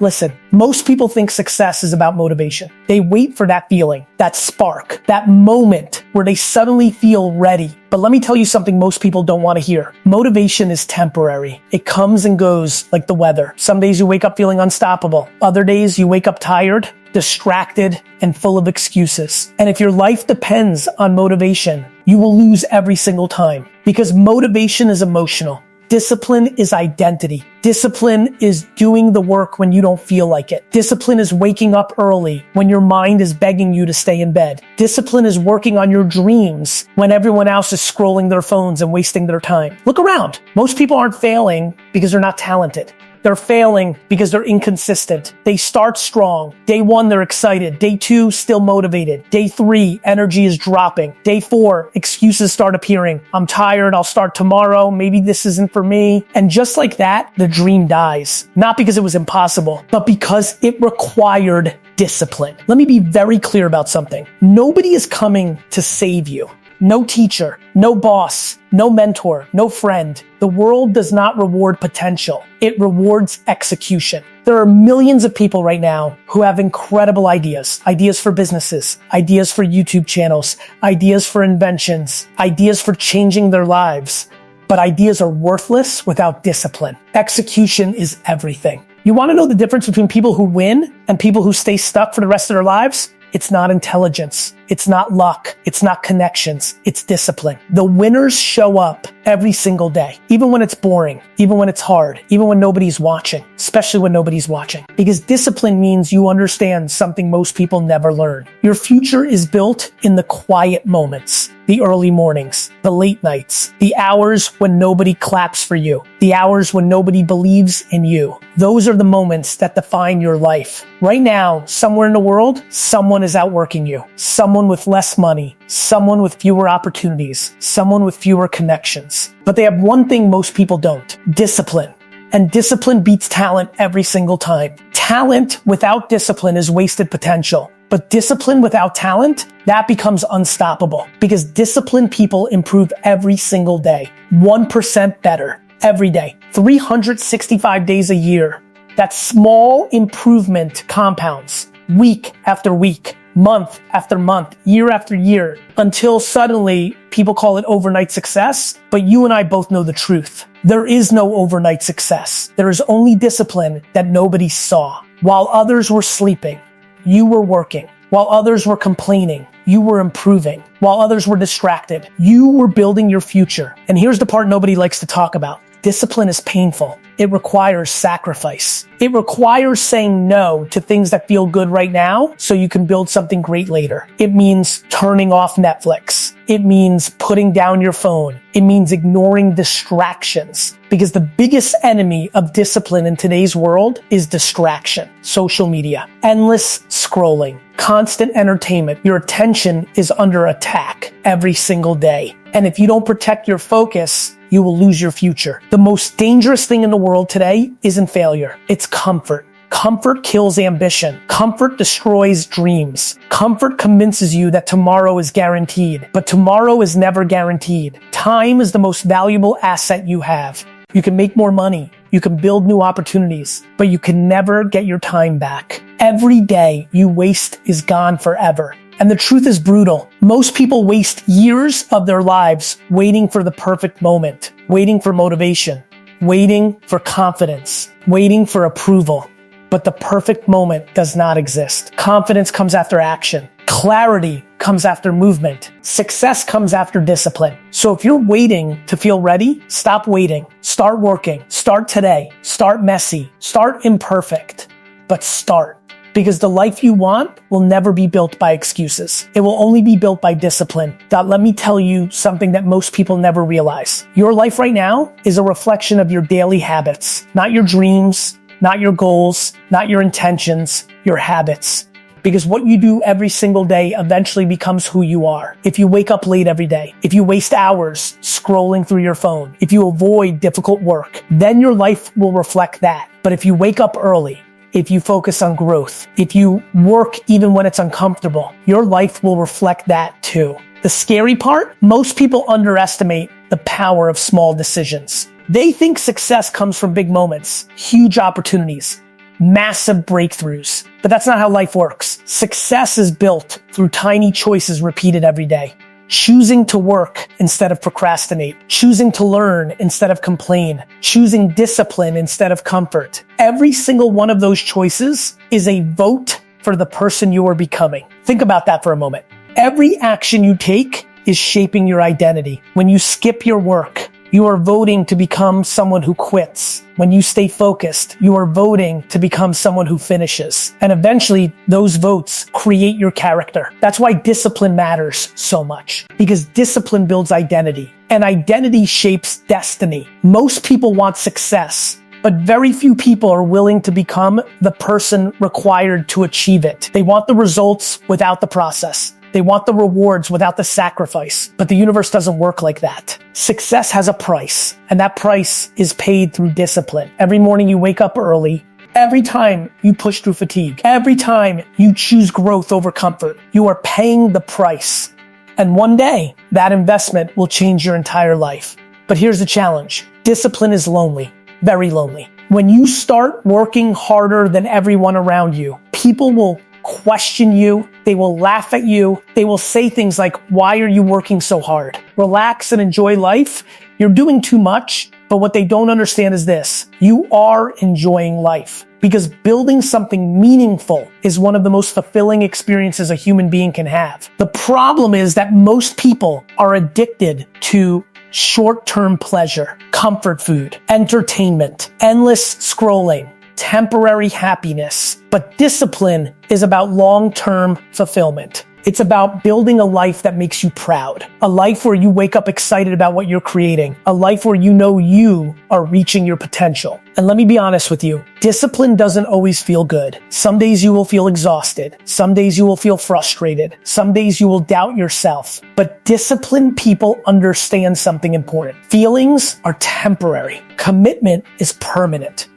Listen, most people think success is about motivation. They wait for that feeling, that spark, that moment where they suddenly feel ready. But let me tell you something most people don't want to hear. Motivation is temporary. It comes and goes like the weather. Some days you wake up feeling unstoppable. Other days you wake up tired, distracted, and full of excuses. And if your life depends on motivation, you will lose every single time, because motivation is emotional. Discipline is identity. Discipline is doing the work when you don't feel like it. Discipline is waking up early when your mind is begging you to stay in bed. Discipline is working on your dreams when everyone else is scrolling their phones and wasting their time. Look around. Most people aren't failing because they're not talented. They're failing because they're inconsistent. They start strong. Day 1, they're excited. Day 2, still motivated. Day 3, energy is dropping. Day 4, excuses start appearing. I'm tired. I'll start tomorrow. Maybe this isn't for me. And just like that, the dream dies. Not because it was impossible, but because it required discipline. Let me be very clear about something. Nobody is coming to save you. No teacher, no boss, no mentor, no friend. The world does not reward potential. It rewards execution. There are millions of people right now who have incredible ideas. Ideas for businesses, ideas for YouTube channels, ideas for inventions, ideas for changing their lives. But ideas are worthless without discipline. Execution is everything. You want to know the difference between people who win and people who stay stuck for the rest of their lives? It's not intelligence. It's not luck. It's not connections. It's discipline. The winners show up every single day, even when it's boring, even when it's hard, even when nobody's watching, especially when nobody's watching. Because discipline means you understand something most people never learn. Your future is built in the quiet moments, the early mornings, the late nights, the hours when nobody claps for you, the hours when nobody believes in you. Those are the moments that define your life. Right now, somewhere in the world, someone is outworking you. Someone with less money, someone with fewer opportunities, someone with fewer connections. But they have one thing most people don't: discipline. And discipline beats talent every single time. Talent without discipline is wasted potential. But discipline without talent, that becomes unstoppable, because disciplined people improve every single day. 1% better every day, 365 days a year. That small improvement compounds week after week, month after month, year after year, until suddenly people call it overnight success. But you and I both know the truth. There is no overnight success. There is only discipline that nobody saw. While others were sleeping, you were working. While others were complaining, you were improving. While others were distracted, you were building your future. And here's the part nobody likes to talk about. Discipline is painful. It requires sacrifice. It requires saying no to things that feel good right now so you can build something great later. It means turning off Netflix. It means putting down your phone. It means ignoring distractions. Because the biggest enemy of discipline in today's world is distraction. Social media, endless scrolling, constant entertainment. Your attention is under attack every single day. And if you don't protect your focus, you will lose your future. The most dangerous thing in the world today isn't failure. It's comfort. Comfort kills ambition. Comfort destroys dreams. Comfort convinces you that tomorrow is guaranteed, but tomorrow is never guaranteed. Time is the most valuable asset you have. You can make more money. You can build new opportunities, but you can never get your time back. Every day you waste is gone forever. And the truth is brutal. Most people waste years of their lives waiting for the perfect moment, waiting for motivation, waiting for confidence, waiting for approval. But the perfect moment does not exist. Confidence comes after action. Clarity comes after movement. Success comes after discipline. So if you're waiting to feel ready, stop waiting. Start working. Start today. Start messy. Start imperfect. But start. Because the life you want will never be built by excuses. It will only be built by discipline. Let me tell you something that most people never realize. Your life right now is a reflection of your daily habits, not your dreams, not your goals, not your intentions, your habits. Because what you do every single day eventually becomes who you are. If you wake up late every day, if you waste hours scrolling through your phone, if you avoid difficult work, then your life will reflect that. But if you wake up early, if you focus on growth, if you work even when it's uncomfortable, your life will reflect that too. The scary part, most people underestimate the power of small decisions. They think success comes from big moments, huge opportunities. massive breakthroughs. But that's not how life works. Success is built through tiny choices repeated every day. Choosing to work instead of procrastinate. Choosing to learn instead of complain. Choosing discipline instead of comfort. Every single one of those choices is a vote for the person you are becoming. Think about that for a moment. Every action you take is shaping your identity. When you skip your work, you are voting to become someone who quits. When you stay focused, you are voting to become someone who finishes. And eventually, those votes create your character. That's why discipline matters so much, because discipline builds identity, and identity shapes destiny. Most people want success, but very few people are willing to become the person required to achieve it. They want the results without the process. They want the rewards without the sacrifice, but the universe doesn't work like that. Success has a price, and that price is paid through discipline. Every morning you wake up early, every time you push through fatigue, every time you choose growth over comfort, you are paying the price. And one day, that investment will change your entire life. But here's the challenge. Discipline is lonely, very lonely. When you start working harder than everyone around you, people will question you, they will laugh at you, they will say things like, why are you working so hard? Relax and enjoy life. You're doing too much, but what they don't understand is this. You are enjoying life, because building something meaningful is one of the most fulfilling experiences a human being can have. The problem is that most people are addicted to short-term pleasure, comfort food, entertainment, endless scrolling, temporary happiness. But discipline is about long-term fulfillment. It's about building a life that makes you proud, a life where you wake up excited about what you're creating, a life where you know you are reaching your potential. And let me be honest with you, discipline doesn't always feel good. Some days you will feel exhausted. Some days you will feel frustrated. Some days you will doubt yourself. But disciplined people understand something important. Feelings are temporary. Commitment is permanent.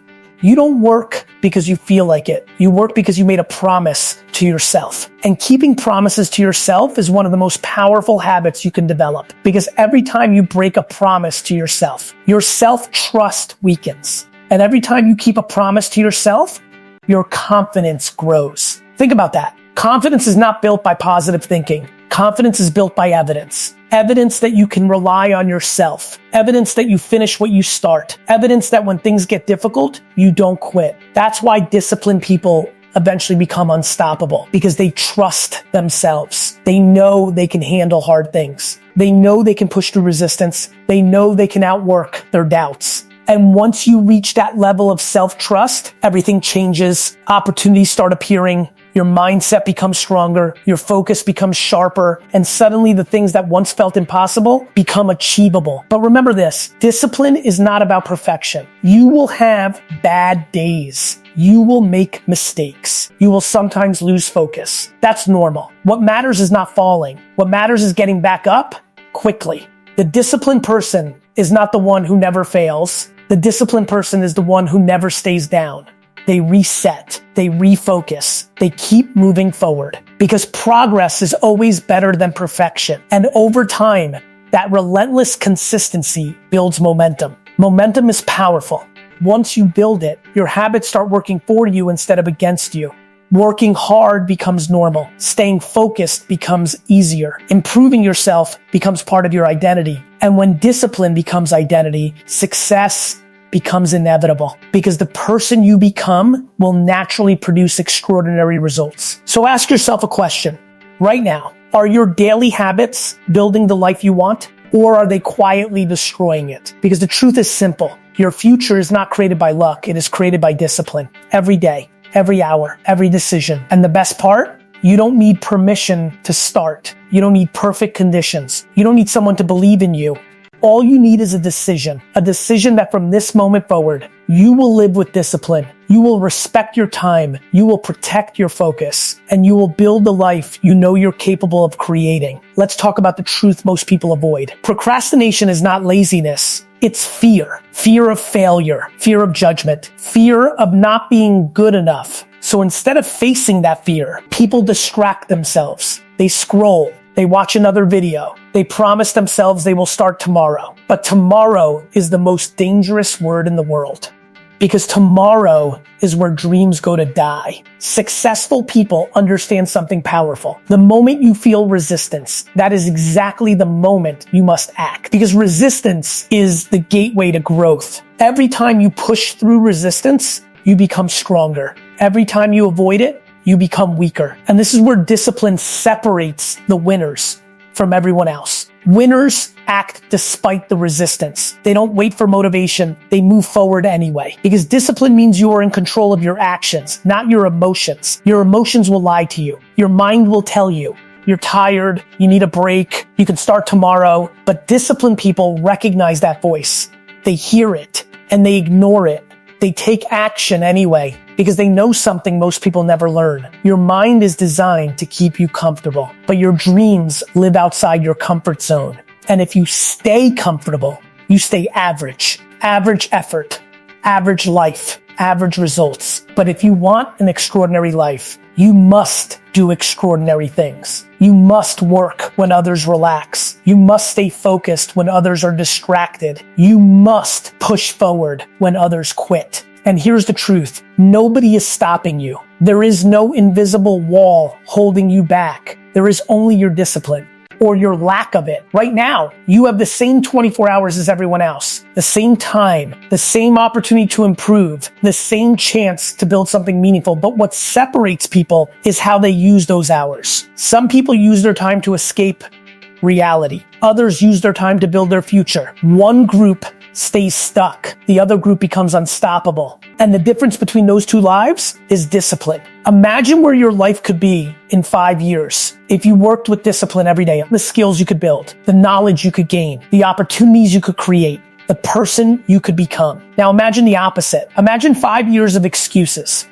You don't work because you feel like it. You work because you made a promise to yourself. And keeping promises to yourself is one of the most powerful habits you can develop, because every time you break a promise to yourself, your self-trust weakens. And every time you keep a promise to yourself, your confidence grows. Think about that. Confidence is not built by positive thinking. Confidence is built by evidence. Evidence that you can rely on yourself. Evidence that you finish what you start. Evidence that when things get difficult, you don't quit. That's why disciplined people eventually become unstoppable, because they trust themselves. They know they can handle hard things. They know they can push through resistance. They know they can outwork their doubts. And once you reach that level of self-trust, everything changes. Opportunities start appearing. Your mindset becomes stronger, your focus becomes sharper, and suddenly the things that once felt impossible become achievable. But remember this, discipline is not about perfection. You will have bad days. You will make mistakes. You will sometimes lose focus. That's normal. What matters is not falling. What matters is getting back up quickly. The disciplined person is not the one who never fails. The disciplined person is the one who never stays down. They reset, they refocus, they keep moving forward, because progress is always better than perfection. And over time, that relentless consistency builds momentum. Momentum is powerful. Once you build it, your habits start working for you instead of against you. Working hard becomes normal. Staying focused becomes easier. Improving yourself becomes part of your identity. And when discipline becomes identity, success becomes inevitable, because the person you become will naturally produce extraordinary results. So ask yourself a question right now. Are your daily habits building the life you want, or are they quietly destroying it? Because the truth is simple. Your future is not created by luck. It is created by discipline. Every day, every hour, every decision. And the best part, you don't need permission to start. You don't need perfect conditions. You don't need someone to believe in you. All you need is a decision that from this moment forward, you will live with discipline. You will respect your time. You will protect your focus, and you will build the life you know you're capable of creating. Let's talk about the truth most people avoid. Procrastination is not laziness. It's fear. Fear of failure, fear of judgment, fear of not being good enough. So instead of facing that fear, people distract themselves. They scroll. They watch another video. They promise themselves they will start tomorrow. But tomorrow is the most dangerous word in the world. because tomorrow is where dreams go to die. Successful people understand something powerful. The moment you feel resistance, that is exactly the moment you must act, because resistance is the gateway to growth. Every time you push through resistance, you become stronger. Every time you avoid it, you become weaker. And this is where discipline separates the winners from everyone else. Winners act despite the resistance. They don't wait for motivation. They move forward anyway. Because discipline means you are in control of your actions, not your emotions. Your emotions will lie to you. Your mind will tell you you're tired, you need a break, you can start tomorrow. But disciplined people recognize that voice. They hear it and they ignore it. They take action anyway because they know something most people never learn. Your mind is designed to keep you comfortable, but your dreams live outside your comfort zone. And if you stay comfortable, you stay average. Average effort, average life, average results. But if you want an extraordinary life, you must do extraordinary things. You must work when others relax. You must stay focused when others are distracted. You must push forward when others quit. And here's the truth. Nobody is stopping you. There is no invisible wall holding you back. There is only your discipline or your lack of it. Right now, you have the same 24 hours as everyone else, the same time, the same opportunity to improve, the same chance to build something meaningful. But what separates people is how they use those hours. Some people use their time to escape reality. Others use their time to build their future. One group stays stuck. The other group becomes unstoppable. And the difference between those two lives is discipline. Imagine where your life could be in 5 years if you worked with discipline every day. The skills you could build, the knowledge you could gain, the opportunities you could create, the person you could become. Now imagine the opposite. Imagine 5 years of excuses,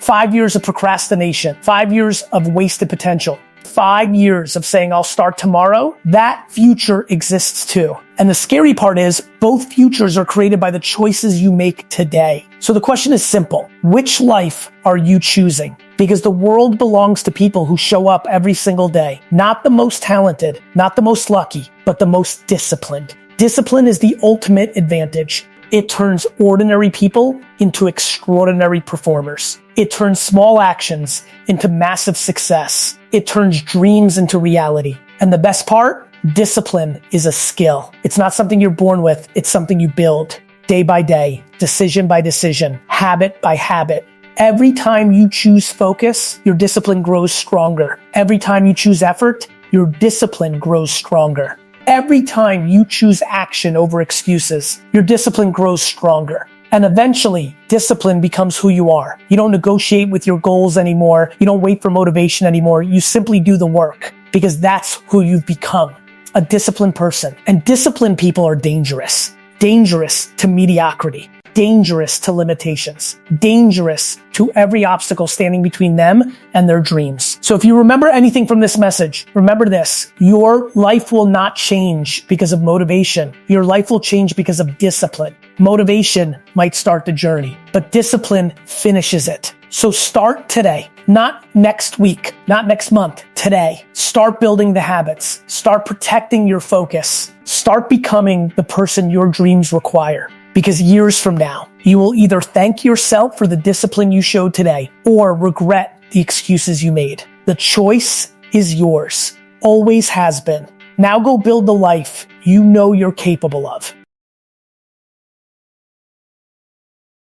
5 years of procrastination, 5 years of wasted potential, 5 years of saying, I'll start tomorrow. That future exists too. And the scary part is both futures are created by the choices you make today. So the question is simple. Which life are you choosing? Because the world belongs to people who show up every single day. Not the most talented, not the most lucky, but the most disciplined. Discipline is the ultimate advantage. It turns ordinary people into extraordinary performers. It turns small actions into massive success. It turns dreams into reality. And the best part, discipline is a skill. It's not something you're born with. It's something you build day by day, decision by decision, habit by habit. Every time you choose focus, your discipline grows stronger. Every time you choose effort, your discipline grows stronger. Every time you choose action over excuses, your discipline grows stronger. And eventually, discipline becomes who you are. You don't negotiate with your goals anymore. You don't wait for motivation anymore. You simply do the work because that's who you've become, a disciplined person. And disciplined people are dangerous. Dangerous to mediocrity. Dangerous to limitations. Dangerous to every obstacle standing between them and their dreams. So if you remember anything from this message, remember this. Your life will not change because of motivation. Your life will change because of discipline. Motivation might start the journey, but discipline finishes it. So start today, not next week, not next month, today. Start building the habits. Start protecting your focus. Start becoming the person your dreams require. Because years from now, you will either thank yourself for the discipline you showed today or regret the excuses you made. The choice is yours. Always has been. Now go build the life you know you're capable of.